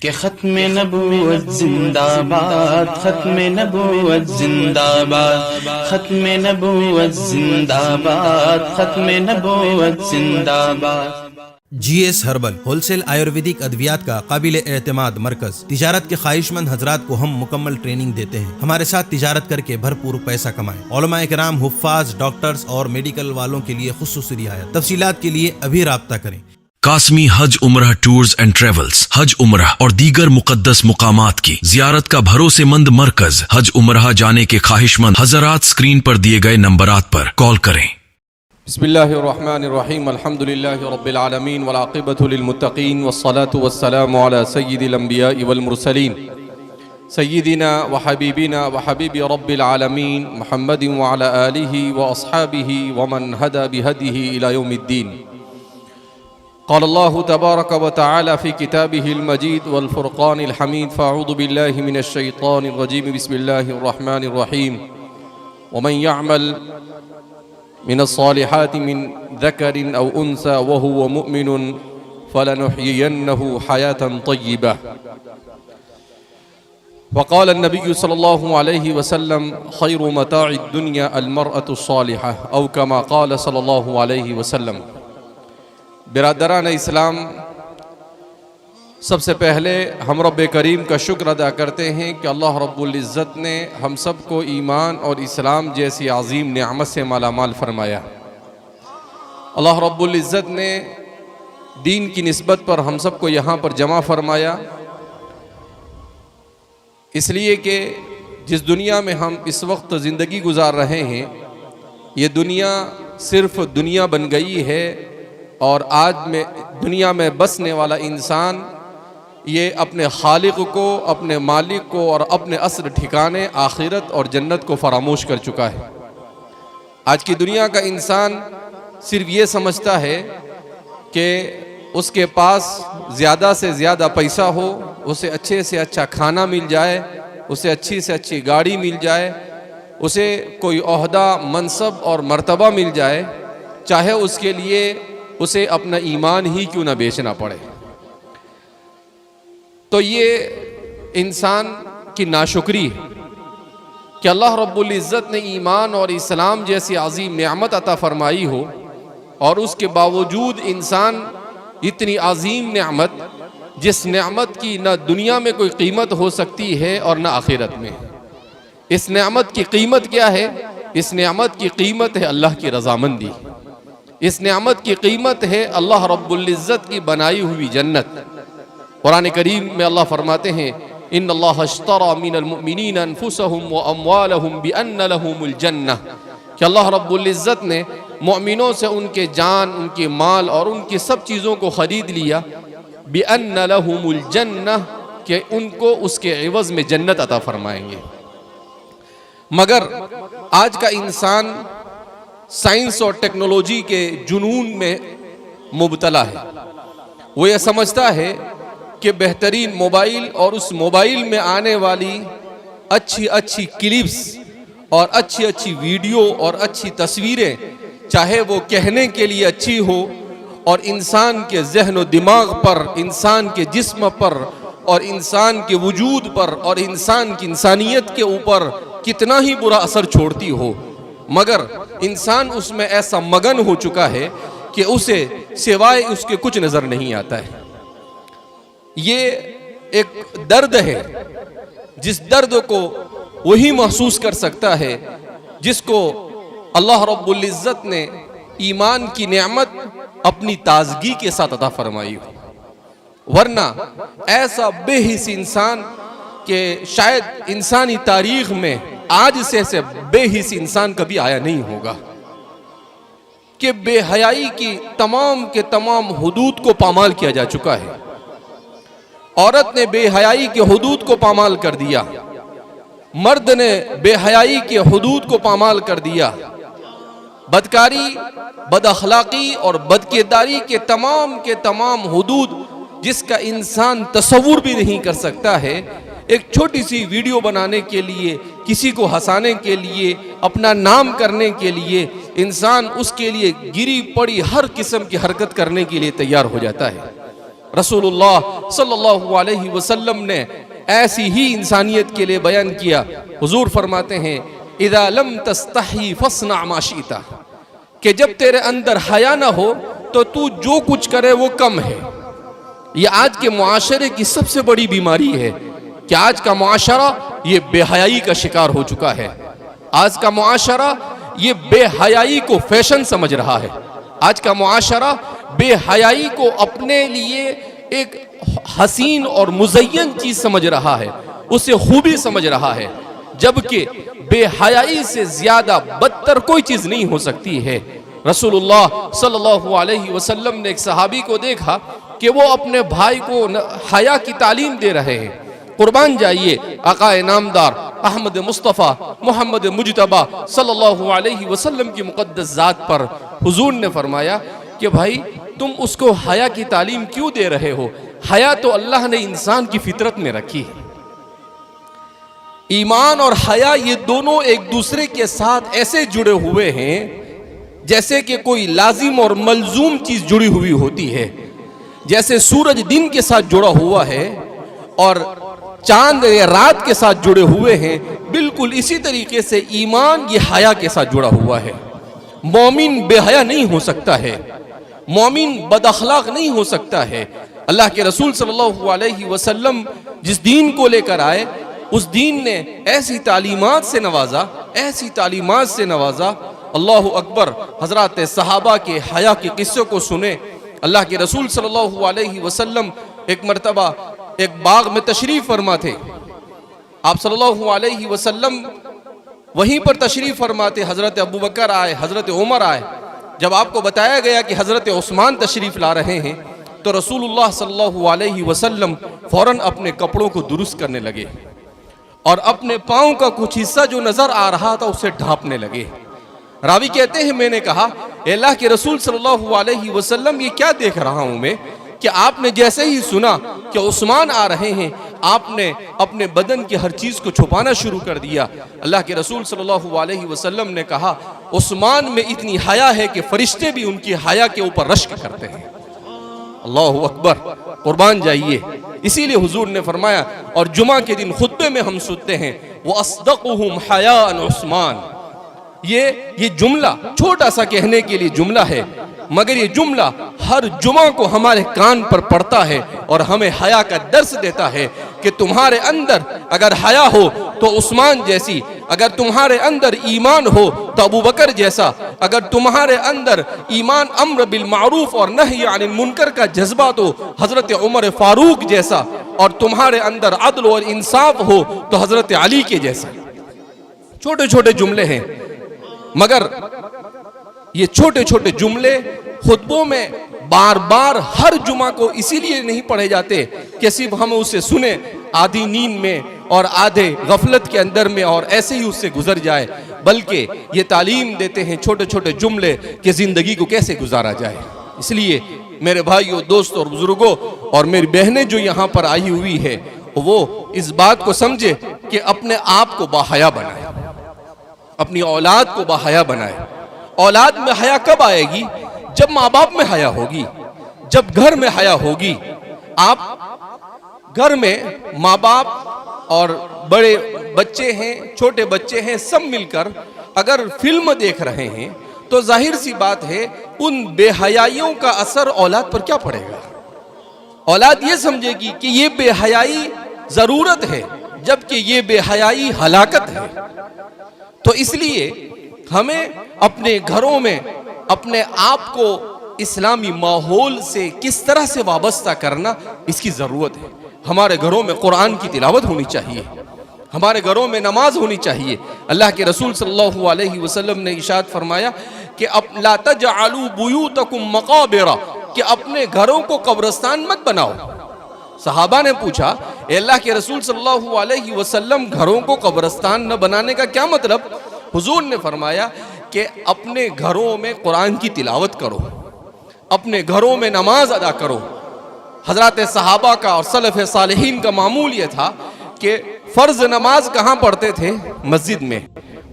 कि खत्म नबूवत जिंदाबाद, खत्म नबूवत जिंदाबाद, खत्म नबूवत जिंदाबाद, खत्म नबूवत जिंदाबाद। GS हर्बल होलसेल आयुर्वेदिक अद्वियात का काबिल एतमाद मरकज। तिजारत के ख्वाहिशमंद हजरात को हम मुकम्मल ट्रेनिंग देते हैं। हमारे साथ तिजारत करके भरपूर पैसा कमाएं। उलमाए किराम, हुफ्फाज, डॉक्टर्स और मेडिकल वालों के लिए खुसूसी रियायत। तफसीलात के लिए अभी राब्ता करें। कासमी हज उम्रह टूर्स एंड ट्रेवल्स हज उम्रह और दीगर मुकद्दस मुकामात की जियारत का भरोसेमंद मरकज। हज उम्रह जाने के ख्वाहिशमंद हजरात स्क्रीन पर दिए गए नंबरात पर कॉल करें। बिस्मिल्लाहिर्रहमानिर्रहीम, अल्हम्दुलिल्लाहि रब्बिल आलमीन वल आक़िबतु लिल मुत्तक़ीन वस्सलातु वस्सलामु अला सय्यिदिल अंबियाइ वल मुरसलीन सय्यिदिना व हबीबिना व हबीबि रब्बिल आलमीन मुहम्मदिन व अला आलिहि व अस्हाबिहि व मन हदा बिहदिहि इला यौमिद्दीन। क़ाल अल्लाहु तबारक व तआला फ़ी किताबिहिल मजीद वल फ़ुरक़ानिल हमीद। फ़अऊज़ु बिल्लाहि मिनश शैतानिर रजीम। बिस्मिल्लाहिर रहमानिर रहीम। व मन यअमल मिनस्सालिहाति मिन ज़करिन औ उन्सा व हुवा मुमिनुन फ़लनुहयियन्नहु हयातन तय्यिबह। वक़ाल अन्नबिय्यु सल्लल्लाहु अलैहि वसल्लम खैरु मताइद दुनिया अल मरअतु स्सालिहा औ कमा क़ाल सल्लल्लाहु अलैहि वसल्लम। बिरादरान इस्लाम, सबसे पहले हम रब्ब करीम का शुक्र अदा करते हैं कि अल्लाह रब्बुल इज़्ज़त ने हम सब को ईमान और इस्लाम जैसी अज़ीम नेमत से मालामाल फरमाया। अल्लाह रब्बुल इज़्ज़त ने दीन की निस्बत पर हम सब को यहाँ पर जमा फरमाया, इसलिए कि जिस दुनिया में हम इस वक्त ज़िंदगी गुजार रहे हैं, ये दुनिया सिर्फ़ दुनिया बन गई है और आज में दुनिया में बसने वाला इंसान ये अपने खालिक को, अपने मालिक को और अपने अस्ल ठिकाने आखिरत और जन्नत को फरामोश कर चुका है। आज की दुनिया का इंसान सिर्फ ये समझता है कि उसके पास ज़्यादा से ज़्यादा पैसा हो, उसे अच्छे से अच्छा खाना मिल जाए, उसे अच्छी से अच्छी गाड़ी मिल जाए, उसे कोई ओहदा, मनसब और मर्तबा मिल जाए, चाहे उसके लिए उसे अपना ईमान ही क्यों ना बेचना पड़े। तो ये इंसान की नाशुक्री है कि अल्लाह रब्बुल इज़्ज़त ने ईमान और इस्लाम जैसी अज़ीम नेमत अता फरमाई हो और उसके बावजूद इंसान इतनी अज़ीम नेमत, जिस नेमत की न दुनिया में कोई कीमत हो सकती है और न आखिरत में। इस नेमत की कीमत क्या है? इस नेमत की कीमत है अल्लाह की रज़ामंदी। इस नेमत की कीमत है अल्लाह रब्बुल इज़्ज़त की बनाई हुई जन्नत। कुरान करीम में अल्लाह फरमाते हैं, इन्नल्लाह अश्तरा मिनल मुमिनीन अनफुसहुम व अम्वालहुम बिअन्न लहुमुल जन्नह, कि अल्लाह रब्बुल इज़्ज़त ने मोमिनों से उनके जान, उनके माल और उनकी सब चीज़ों को ख़रीद लिया। बिअन्न लहुमुल जन्नह, कि उनको उसके एवज़ में जन्नत अता फरमाएंगे। मगर आज का इंसान साइंस और टेक्नोलॉजी के जुनून में मुबतला है। वो ये समझता है कि बेहतरीन मोबाइल और उस मोबाइल में आने वाली अच्छी अच्छी क्लिप्स और अच्छी अच्छी वीडियो और अच्छी तस्वीरें, चाहे वो कहने के लिए अच्छी हो और इंसान के ज़हन व दिमाग पर, इंसान के जिस्म पर और इंसान के वजूद पर और इंसान की इंसानियत के ऊपर कितना ही बुरा असर छोड़ती हो, मगर इंसान उसमें ऐसा मगन हो चुका है कि उसे सिवाय उसके कुछ नज़र नहीं आता है। ये एक दर्द है, जिस दर्द को वही महसूस कर सकता है जिसको अल्लाह रब्बुल इज़्ज़त ने ईमान की नेमत अपनी ताजगी के साथ अता फरमाई हो। वरना ऐसा बेहिस इंसान के शायद इंसानी तारीख में आज से ऐसे बेहिस इंसान कभी आया नहीं होगा कि बेहयाई की तमाम के तमाम हुदूद को पामाल किया जा चुका है। औरत ने बेहयाई के हुदूद को पामाल कर दिया, मर्द ने बेहयाई के हुदूद को पामाल कर दिया। बदकारी, बदअखलाकी और बदकिरदारी के तमाम हुदूद जिसका इंसान तसव्वुर भी नहीं कर सकता है, एक छोटी सी वीडियो बनाने के लिए, किसी को हंसाने के लिए, अपना नाम करने के लिए इंसान उसके लिए गिरी पड़ी हर किस्म की हरकत करने के लिए तैयार हो जाता है। रसूलुल्लाह सल्लल्लाहु अलैहि वसल्लम ने ऐसी ही इंसानियत के लिए बयान किया। हुजूर फरमाते हैं इदा लम तस्तही फस्ना मा शीता, कि जब तेरे अंदर हया ना हो तो तू जो कुछ करे वो कम है। ये आज के मुआशरे की सबसे बड़ी बीमारी है कि आज का मुआशरा ये बेहयाई का शिकार हो चुका है। आज का मुआशरा ये बेहयाई को फैशन समझ रहा है। आज का मुआशरा बेहयाई को अपने लिए एक हसीन और मुज़य्यन चीज समझ रहा है, उसे खूबी समझ रहा है, जबकि बेहयाई से ज्यादा बदतर कोई चीज नहीं हो सकती है। रसूलुल्लाह सल्लल्लाहु अलैहि वसल्लम ने एक सहाबी को देखा कि वो अपने भाई को हया की तालीम दे रहे हैं। कुर्बान जाइए आकाए नामदार अहमद मुस्तफ़ा मोहम्मद मुजतबा सल्लल्लाहु अलैहि वसल्लम की मुक़द्दस ज़ात पर हुजूर ने फरमाया कि भाई तुम उसको हया की तालीम क्यों दे रहे हो? हया तो अल्लाह ने इंसान की फितरत में रखी है। ईमान और हया ये दोनों एक दूसरे के साथ ऐसे जुड़े हुए हैं जैसे कि कोई लाजिम और मलजूम चीज जुड़ी हुई होती है। जैसे सूरज दिन के साथ जुड़ा हुआ है और चांद या रात के साथ जुड़े हुए हैं, बिल्कुल इसी तरीके से ईमान ये हया के साथ जुड़ा हुआ है। मोमिन बेहया नहीं हो सकता है, मोमिन बदअखलाक नहीं हो सकता है। अल्लाह के रसूल सल्लल्लाहु अलैहि वसल्लम जिस दीन को लेकर आए, उस दीन ने ऐसी तालीमात से नवाजा, ऐसी तालीमात से नवाजा। अल्लाहु अकबर। हजरात सहाबा के हया के किस्से को सुने। अल्लाह के रसूल सल्लल्लाहु अलैहि वसल्लम एक मरतबा एक बाग में तशरीफ फरमा थे। आप सल्लल्लाहु अलैहि वसल्लम वहीं पर तशरीफ फरमाते। हजरत अबू बकर आए, हजरत उमर आए। जब आपको बताया गया कि हजरत उस्मान तशरीफ ला रहे हैं तो रसूलुल्लाह सल्लल्लाहु अलैहि वसल्लम फौरन अपने कपड़ों को दुरुस्त करने लगे और अपने पाँव का कुछ हिस्सा जो नजर आ रहा था उसे ढांपने लगे। रावी कहते हैं मैंने कहा अल्लाह के रसूल सल्लल्लाहु अलैहि वसल्लम ये क्या देख रहा हूं मैं कि आपने जैसे ही सुना कि उस्मान आ रहे हैं आपने अपने बदन की हर चीज को छुपाना शुरू कर दिया। अल्लाह के रसूल सल्लल्लाहु अलैहि वसल्लम ने कहा उस्मान में इतनी हया है कि फरिश्ते भी उनकी हया के ऊपर रश्क करते हैं। अल्लाहु अकबर। कुर्बान जाइए। इसीलिए हुजूर ने फरमाया और जुमा के दिन खुतबे में हम सुनते हैं वो अस्दक़ुहुम हयाअन उस्मान। ये जुमला छोटा सा कहने के लिए जुमला है, मगर ये जुमला हर जुमा को हमारे कान पर पड़ता है और हमें हया का दर्स देता है कि तुम्हारे अंदर अगर हया हो तो उस्मान जैसी, अगर तुम्हारे अंदर ईमान हो तो अबू बकर जैसा, अगर तुम्हारे अंदर ईमान अम्र बिल मारूफ और नही अनिल मुनकर का जज्बा तो हजरत उमर फारूक जैसा, और तुम्हारे अंदर अदल और इंसाफ हो तो हजरत अली के जैसा। छोटे छोटे जुमले हैं, मगर ये छोटे छोटे जुमले खुतबों में बार बार हर जुमा को इसीलिए नहीं पढ़े जाते कि सिर्फ हम उसे सुने आधी नींद में और आधे गफलत के अंदर में और ऐसे ही उससे गुजर जाए, बल्कि ये तालीम देते हैं छोटे छोटे जुमले कि जिंदगी को कैसे गुजारा जाए। इसलिए मेरे भाइयों, दोस्तों और बुजुर्गों और मेरी बहनें जो यहाँ पर आई हुई है वो इस बात को समझे कि अपने आप को बाहया बनाए, अपनी औलाद को बाहया बनाए। औलाद में हया कब आएगी? जब माँ बाप में हया होगी, जब घर में हया होगी। आप घर में माँ बाप और बड़े बच्चे हैं, छोटे बच्चे हैं, सब मिलकर अगर फिल्म देख रहे हैं तो जाहिर सी बात है उन बेहयाइयों का असर औलाद पर क्या पड़ेगा। औलाद ये समझेगी कि ये बेहयाई जरूरत है, जबकि ये बेहयाई हलाकत है। तो इसलिए हमें अपने घरों में अपने आप को इस्लामी माहौल से किस तरह से वाबस्ता करना, इसकी जरूरत है। हमारे घरों में कुरान की तिलावत होनी चाहिए, हमारे घरों में नमाज होनी चाहिए। अल्लाह के रसूल सल्लल्लाहु अलैहि वसल्लम ने इरशाद फरमाया कि ला तजअलू बुयूतकुम मकाबिरा, कि अपने घरों को कब्रिस्तान मत बनाओ। सहाबा ने पूछा अल्लाह के रसूल सल्लल्लाहु अलैहि वसल्लम घरों को कब्रिस्तान न बनाने का क्या मतलब? हुजूर ने फरमाया कि अपने घरों में कुरान की तिलावत करो, अपने घरों में नमाज अदा करो। हजरत सहाबा का और सलफ़ सालिहीन का मामूल ये था कि फर्ज नमाज कहाँ पढ़ते थे? मस्जिद में,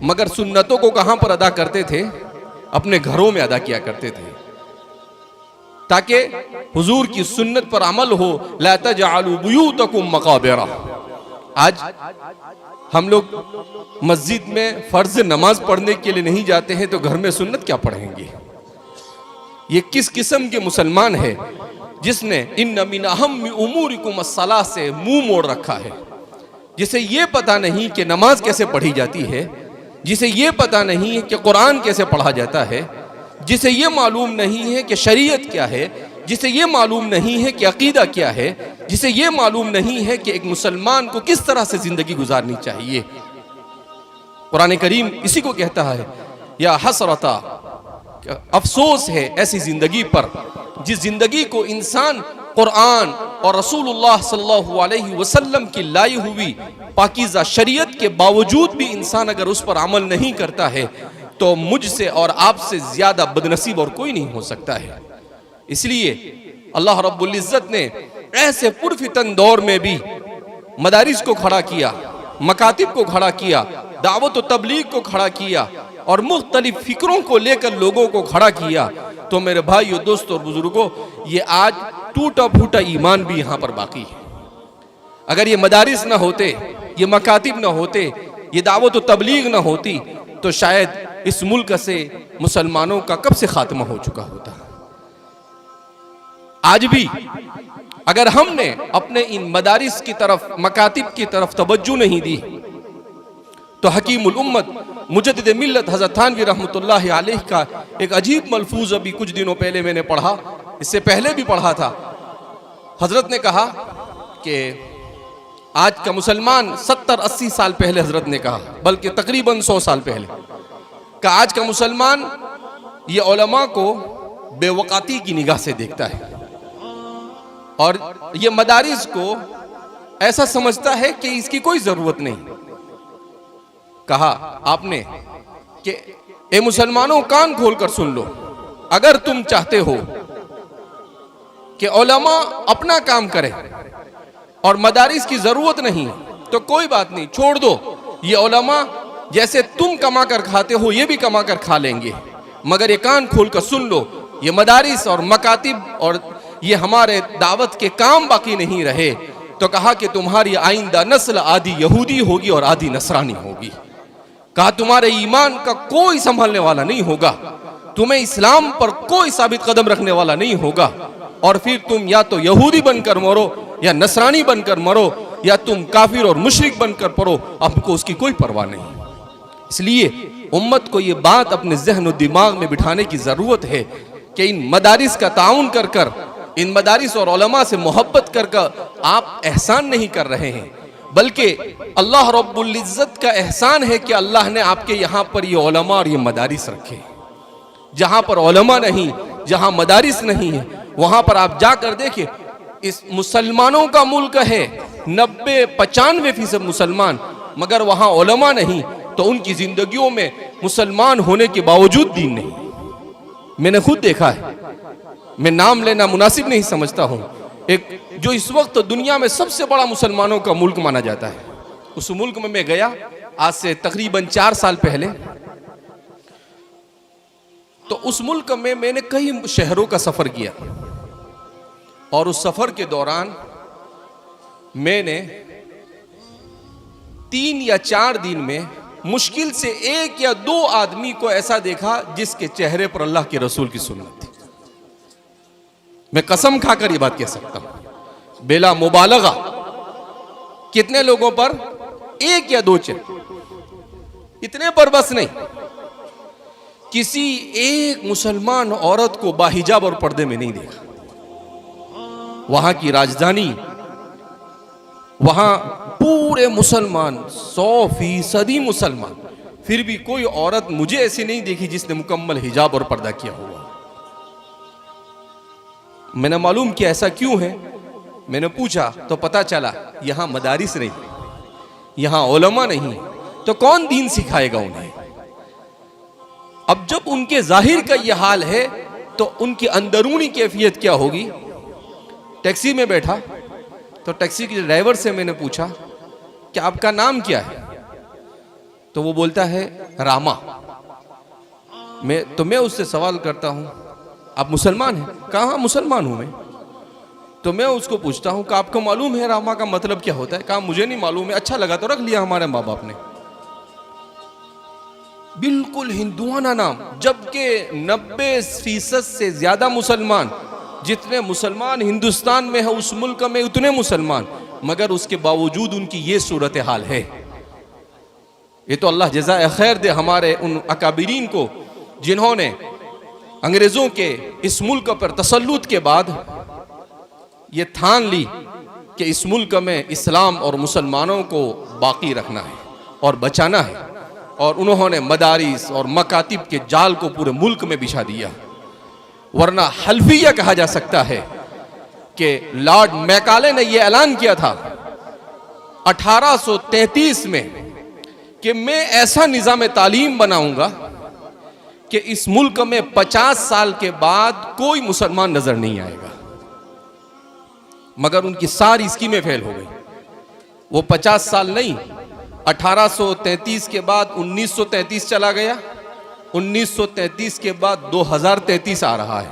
मगर सुन्नतों को कहाँ पर अदा करते थे? अपने घरों में अदा किया करते थे। ताकि हुजूर की सुन्नत पर अमल हो। ला तजअलू बुयूतकुम मकाबिरा। आज हम लोग मस्जिद में फर्ज नमाज पढ़ने के लिए नहीं जाते हैं तो घर में सुन्नत क्या पढ़ेंगे? ये किस किस्म के मुसलमान है जिसने इन्न मिन अहम्मि उमूरिकुम अस्सलाह से मुंह मोड़ रखा है, जिसे ये पता नहीं कि नमाज कैसे पढ़ी जाती है, जिसे ये पता नहीं है कि कुरान कैसे पढ़ा जाता है, जिसे ये मालूम नहीं है कि शरीयत क्या है, जिसे ये मालूम नहीं है कि अकीदा क्या है, जिसे ये मालूम नहीं है कि एक मुसलमान को किस तरह से जिंदगी गुजारनी चाहिए। कुरान करीम इसी को कहता है, या हसरता, अफसोस है ऐसी जिंदगी पर जिस जिंदगी को इंसान कुरान और रसूलुल्लाह सल्लल्लाहु अलैहि वसल्लम की लाई हुई पाकीज़ा शरीयत के बावजूद भी इंसान अगर उस पर अमल नहीं करता है तो मुझसे और आपसे ज्यादा बदनसीब और कोई नहीं हो सकता है। इसलिए अल्लाह रब्बुल इज्जत ने ऐसे पुरफितन दौर में भी मदारिस को खड़ा किया, मकातिब को खड़ा किया, दावत और तबलीग को खड़ा किया और मुख्तलिफ फिक्रों को लेकर लोगों को खड़ा किया। तो मेरे भाइयों, दोस्तों और बुजुर्गों, ये आज टूटा फूटा ईमान भी यहाँ पर बाकी है। अगर ये मदारिस ना होते, ये मकातिब ना होते, ये दावत और तबलीग ना होती तो शायद इस मुल्क से मुसलमानों का कब से खात्मा हो चुका होता। आज भी अगर हमने अपने इन मदारिस की तरफ, मकातिब की तरफ तवज्जो नहीं दी तो हकीमुल उम्मत मुजद्दिद मिल्लत हज़रत थानवी रहमतुल्लाहि अलैह का एक अजीब मलफूज अभी कुछ दिनों पहले मैंने पढ़ा, इससे पहले भी पढ़ा था। हजरत ने कहा कि आज का मुसलमान 70-80 साल पहले हजरत ने कहा, बल्कि तकरीबन 100 साल पहले का, आज का मुसलमान ये उलमा को बेवकाती की निगाह से देखता है और ये मदारिस को ऐसा समझता है कि इसकी कोई जरूरत नहीं। कहा आपने कि ए मुसलमानों, कान खोलकर सुन लो, अगर तुम चाहते हो कि उलमा अपना काम करे और मदारिस की जरूरत नहीं तो कोई बात नहीं, छोड़ दो। ये उलमा जैसे तुम कमा कर खाते हो ये भी कमा कर खा लेंगे, मगर ये कान खोलकर सुन लो, ये मदारिस और मकातिब और ये हमारे दावत के काम बाकी नहीं रहे तो कहा कि तुम्हारी आइंदा नस्ल आधी यहूदी होगी और आधी नसरानी होगी। कहा तुम्हारे ईमान का कोई संभालने वाला नहीं होगा, तुम्हें इस्लाम पर कोई साबित कदम रखने वाला नहीं होगा और फिर तुम या तो यहूदी बनकर मरो या नसरानी बनकर मरो या तुम काफिर और मुशरिक बनकर पढ़ो, हमको उसकी कोई परवाह नहीं। इसलिए उम्मत को ये बात अपने ज़हन और दिमाग में बिठाने की जरूरत है कि इन मदारिस का ताउन कर कर, इन मदारिस और उलमा से मोहब्बत कर कर आप एहसान नहीं कर रहे हैं, बल्कि अल्लाह रब्बुल इज्जत का एहसान है कि अल्लाह ने आपके यहाँ पर ये उलमा और ये मदारिस रखे। जहाँ पर उलमा नहीं, जहाँ मदारिस नहीं है, वहाँ पर आप जाकर देखिए, इस मुसलमानों का मुल्क है, 90-95% मुसलमान, मगर वहाँ उलमा नहीं तो उनकी जिंदगियों में मुसलमान होने के बावजूद दीन नहीं। मैंने खुद देखा है, मैं नाम लेना मुनासिब नहीं समझता हूँ, एक जो इस वक्त दुनिया में सबसे बड़ा मुसलमानों का मुल्क माना जाता है, उस मुल्क में मैं गया आज से तकरीबन 4 साल पहले। तो उस मुल्क में मैंने कई शहरों का सफर किया और उस सफर के दौरान मैंने 3 या 4 दिन में मुश्किल से 1 या 2 आदमी को ऐसा देखा जिसके चेहरे पर अल्लाह के रसूल की सुन्नत थी। मैं कसम खाकर ये बात कह सकता हूं, बेला मुबालगा। कितने लोगों पर? 1 या 2 चेहरे, इतने पर बस नहीं। किसी एक मुसलमान औरत को बाहिजाब और पर्दे में नहीं देखा। वहां की राजधानी, वहां पूरे मुसलमान, 100% मुसलमान, फिर भी कोई औरत मुझे ऐसी नहीं देखी जिसने मुकम्मल हिजाब और पर्दा किया हुआ। मैंने मालूम किया ऐसा क्यों है। मैंने पूछा तो पता चला यहां मदारिस नहीं, यहां उलमा नहीं, तो कौन दीन सिखाएगा उन्हें। अब जब उनके जाहिर का यह हाल है तो उनकी अंदरूनी कैफियत क्या होगी। टैक्सी में बैठा तो टैक्सी के ड्राइवर से मैंने पूछा कि आपका नाम क्या है, तो वो बोलता है रामा। मैं उससे सवाल करता हूं आप मुसलमान हैं? कहा हाँ मुसलमान हूं मैं। तो मैं उसको पूछता हूं कि आपको मालूम है रामा का मतलब क्या होता है? कहा मुझे नहीं मालूम है। अच्छा लगा तो रख लिया हमारे माँ बाप ने। बिल्कुल हिंदुआना नाम, जबकि 90% से ज्यादा मुसलमान, जितने मुसलमान हिंदुस्तान में है उस मुल्क में उतने मुसलमान, मगर उसके बावजूद उनकी ये सूरत हाल है। ये तो अल्लाह जज़ाए खैर दे हमारे उन अकाबिरीन को जिन्होंने अंग्रेजों के इस मुल्क पर तसल्लुत के बाद ये ठान ली कि इस मुल्क में इस्लाम और मुसलमानों को बाकी रखना है और बचाना है, और उन्होंने मदारिस और मकातिब के जाल को पूरे मुल्क में बिछा दिया। वरना हल्फिया कहा जा सकता है कि लॉर्ड मैकाले ने यह ऐलान किया था 1833 में कि मैं ऐसा निज़ाम तालीम बनाऊंगा कि इस मुल्क में 50 साल के बाद कोई मुसलमान नजर नहीं आएगा। मगर उनकी सारी स्कीमें फेल हो गई। वो 50 साल नहीं, 1833 के बाद 1933 चला गया, 1933 के बाद 2033 आ रहा है।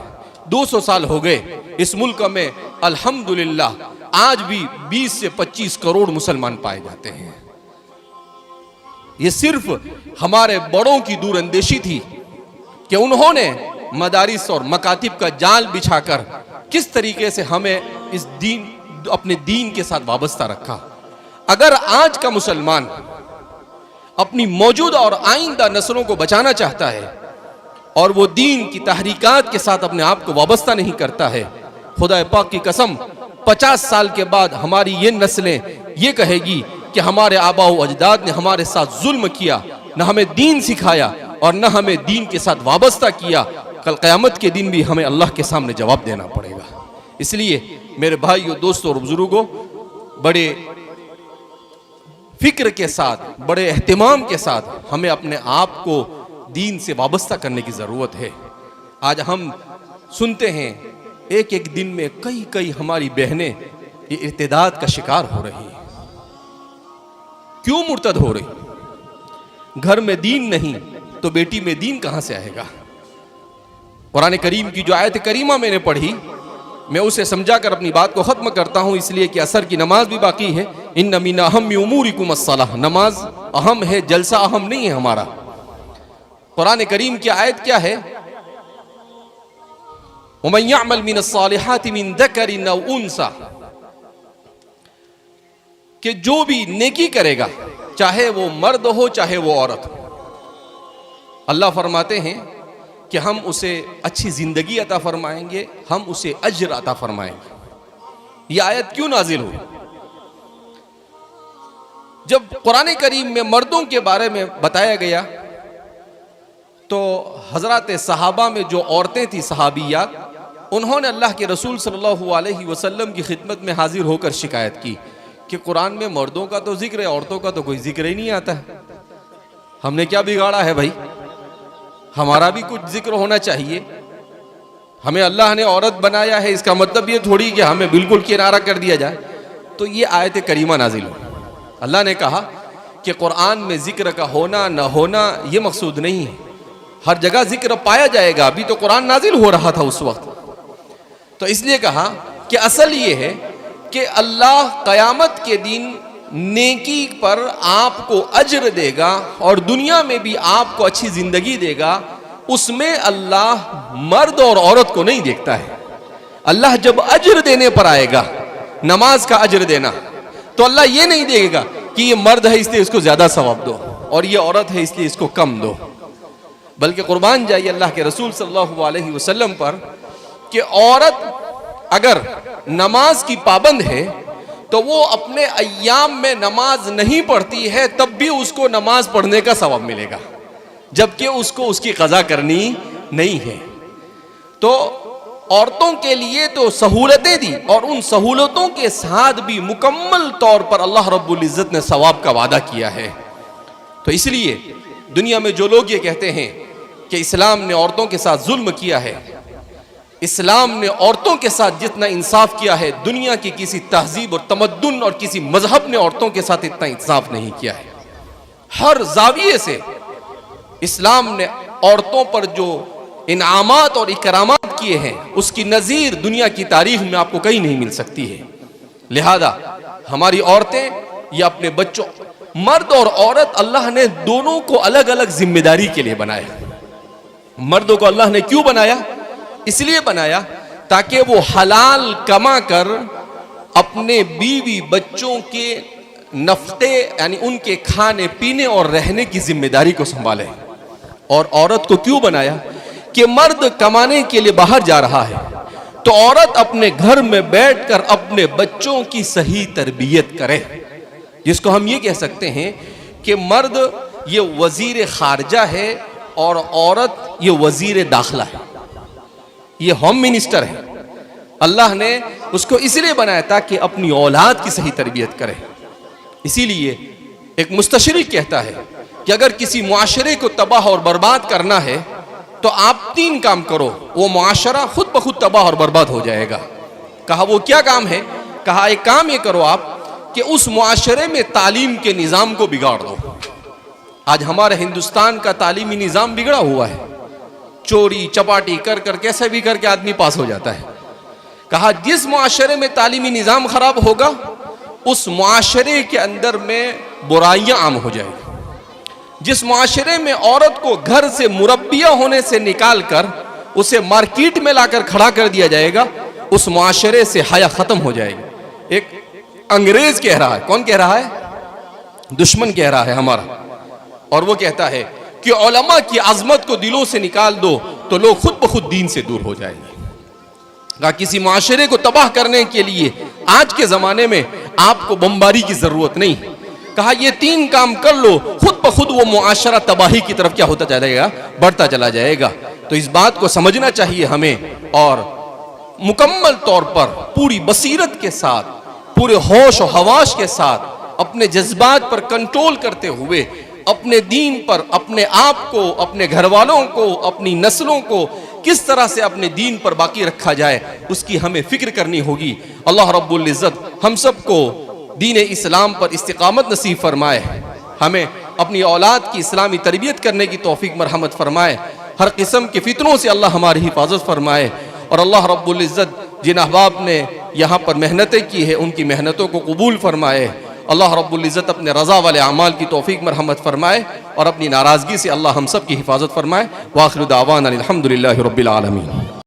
200 साल हो गए इस मुल्क में अल्हम्दुलिल्लाह आज भी 20 से 25 करोड़ मुसलमान पाए जाते हैं। ये सिर्फ हमारे बड़ों की दूरअंदेशी थी कि उन्होंने मदारिस और मकातिब का जाल बिछाकर किस तरीके से हमें इस दीन, अपने दीन के साथ वाबस्ता रखा। अगर आज का मुसलमान अपनी मौजूदा और आइंदा नस्लों को बचाना चाहता है और वो दीन की तहरीकात के साथ अपने आप को वाबस्ता नहीं करता है, खुदा पाक की कसम 50 साल के बाद हमारी ये नस्लें ये कहेगी कि हमारे आबा व अजदाद ने हमारे साथ जुल्म किया, न हमें दीन सिखाया और न हमें दीन के साथ वाबस्ता किया। कल क़यामत के दिन भी हमें अल्लाह के सामने जवाब देना पड़ेगा। इसलिए मेरे भाइयों, दोस्तों और बुजुर्गों, बड़े फिक्र के साथ, बड़े एहतिमाम के साथ हमें अपने आप को दीन से वाबस्ता करने की ज़रूरत है। आज हम सुनते हैं एक एक दिन में कई कई हमारी बहनें ये इर्तिदाद का शिकार हो रही हैं। क्यों मुर्तद हो रही? घर में दीन नहीं तो बेटी में दीन कहां से आएगा? कुरान करीम की जो आयत करीमा मैंने पढ़ी, मैं उसे समझाकर अपनी बात को खत्म करता हूं, इसलिए कि असर की नमाज भी बाकी है। इन्ना मिन अहम्मि उमूरिकुम अस्सलाह, नमाज अहम है, जलसा अहम नहीं है हमारा। कुरान करीम की आयत क्या है? वमन यअमल मिनस्सालिहाति मिन ज़करिन औ उन्सा, कि जो भी नेकी करेगा, चाहे वो मर्द हो चाहे वो औरत हो, अल्लाह फरमाते हैं कि हम उसे अच्छी जिंदगी अता फरमाएंगे, हम उसे अज्र अता फरमाएंगे। यह आयत क्यों नाजिल हुई? जब कुरान करीम में मर्दों के बारे में बताया गया तो हजरत सहाबा में जो औरतें थी, सहाबियात, उन्होंने अल्लाह के रसूल सल्लल्लाहु अलैहि वसल्लम की खिदमत में हाजिर होकर शिकायत की कि कुरान में मर्दों का तो जिक्र है, औरतों का तो कोई जिक्र ही नहीं आता है। हमने क्या बिगाड़ा है भाई? हमारा भी कुछ जिक्र होना चाहिए। हमें अल्लाह ने औरत बनाया है, इसका मतलब ये थोड़ी कि हमें बिल्कुल किनारा कर दिया जाए। तो ये आयत करीमा नाजिल हो, अल्लाह ने कहा कि कुरान में जिक्र का होना न होना ये मकसूद नहीं है, हर जगह जिक्र पाया जाएगा। अभी तो कुरान नाजिल हो रहा था उस वक्त, तो इसलिए कहा कि असल ये है कि अल्लाह क़यामत के दिन नेकी पर आपको अज्र देगा और दुनिया में भी आपको अच्छी जिंदगी देगा। उसमें अल्लाह मर्द और औरत को नहीं देखता है। अल्लाह जब अज्र देने पर आएगा, नमाज का अज्र देना, तो अल्लाह ये नहीं देगा कि ये मर्द है इसलिए इसको ज्यादा सवाब दो और ये औरत है इसलिए इसको कम दो, बल्कि कुर्बान जाइए अल्लाह के रसूल सल्लल्लाहु अलैहि वसल्लम पर कि औरत अगर नमाज की पाबंद है तो वो अपने अय्याम में नमाज नहीं पढ़ती है, तब भी उसको नमाज पढ़ने का सवाब मिलेगा, जबकि उसको उसकी कज़ा करनी नहीं है। तो औरतों के लिए तो सहूलतें दी और उन सहूलतों के साथ भी मुकम्मल तौर पर अल्लाह रब्बुल इज़्ज़त ने सवाब का वादा किया है। तो इसलिए दुनिया में जो लोग ये कहते हैं कि इस्लाम ने औरतों के साथ जुल्म किया है, इस्लाम ने औरतों के साथ जितना इंसाफ किया है, दुनिया की किसी तहजीब और तमद्दुन और किसी मजहब ने औरतों के साथ इतना इंसाफ नहीं किया है। हर जाविये से इस्लाम ने औरतों पर जो इनामात और इकरामात किए हैं, उसकी नज़ीर दुनिया की तारीख में आपको कहीं नहीं मिल सकती है। लिहाजा हमारी औरतें या अपने बच्चों, मर्द और औरत अल्लाह ने दोनों को अलग अलग जिम्मेदारी के लिए बनाया। मर्दों को अल्लाह ने क्यों बनाया? इसलिए बनाया ताकि वो हलाल कमा कर अपने बीवी बच्चों के नफ्ते यानी उनके खाने पीने और रहने की जिम्मेदारी को संभाले। और औरत को क्यों बनाया कि मर्द कमाने के लिए बाहर जा रहा है तो औरत अपने घर में बैठकर अपने बच्चों की सही तरबियत करे, जिसको हम ये कह सकते हैं कि मर्द ये वजीर खारजा है और औरत ये वजीर दाखिला है, ये होम मिनिस्टर है। अल्लाह ने उसको इसलिए बनाया था कि अपनी औलाद की सही तरबियत करे। इसीलिए एक मुस्तशरिक कहता है कि अगर किसी मुआशरे को तबाह और बर्बाद करना है तो आप 3 काम करो, वो मुआशरा खुद ब खुद तबाह और बर्बाद हो जाएगा। कहा वो क्या काम है? कहा एक काम ये करो आप कि उस मुआशरे में तालीम के निज़ाम को बिगाड़ दो। आज हमारे हिंदुस्तान का तालीमी निज़ाम बिगड़ा हुआ है, चोरी चपाटी कर कर कैसे भी करके आदमी पास हो जाता है। कहा जिस मुआशरे में तालीमी निज़ाम खराब होगा उस मुआशरे के अंदर में बुराइयां आम हो जाएगी। जिस मुआशरे में औरत को घर से मुरब्बिया होने से निकाल कर उसे मार्केट में लाकर खड़ा कर दिया जाएगा, उस मुआशरे से हया खत्म हो जाएगी। एक अंग्रेज कह रहा है, कौन कह रहा है? दुश्मन कह रहा है हमारा, और वो कहता है कि उलमा की अजमत को दिलों से निकाल दो तो लोग खुद ब खुद दीन से दूर हो जाएंगे। किसी मुआशरे को तबाह करने के लिए आज के जमाने में आपको बमबारी की जरूरत नहीं। कहा ये 3 काम कर लो, खुद ब खुद वो मुआशरा तबाही की तरफ क्या होता जाएगा? बढ़ता चला जाएगा। तो इस बात को समझना चाहिए हमें और मुकम्मल तौर पर पूरी बसीरत के साथ, पूरे होश और हवाश के साथ अपने जज्बात पर कंट्रोल करते हुए अपने दीन पर, अपने आप को, अपने घर वालों को, अपनी नस्लों को किस तरह से अपने दीन पर बाकी रखा जाए उसकी हमें फिक्र करनी होगी। अल्लाह रब्बुल इज़्ज़त हम सबको दीन इस्लाम पर इस्तिकामत नसीब फरमाए, हमें अपनी औलाद की इस्लामी तरबियत करने की तौफीक मरहमत फरमाए, हर किस्म के फितनों से अल्लाह हमारी हिफाजत फरमाए। और अल्लाह रब्बुल इज़्ज़त जिन अहबाब ने यहाँ पर मेहनतें की है उनकी मेहनतों को कबूल फरमाए। अल्लाह रब्बुल इज़्ज़त अपने रज़ा वाले अमाल की तौफीक मरहमत फरमाए और अपनी नाराज़गी से अल्लाह हम सब की हिफाजत फरमाए। व आखिर दावाना अनिल हम्दुलिल्लाहि रब्बिल आलमीन।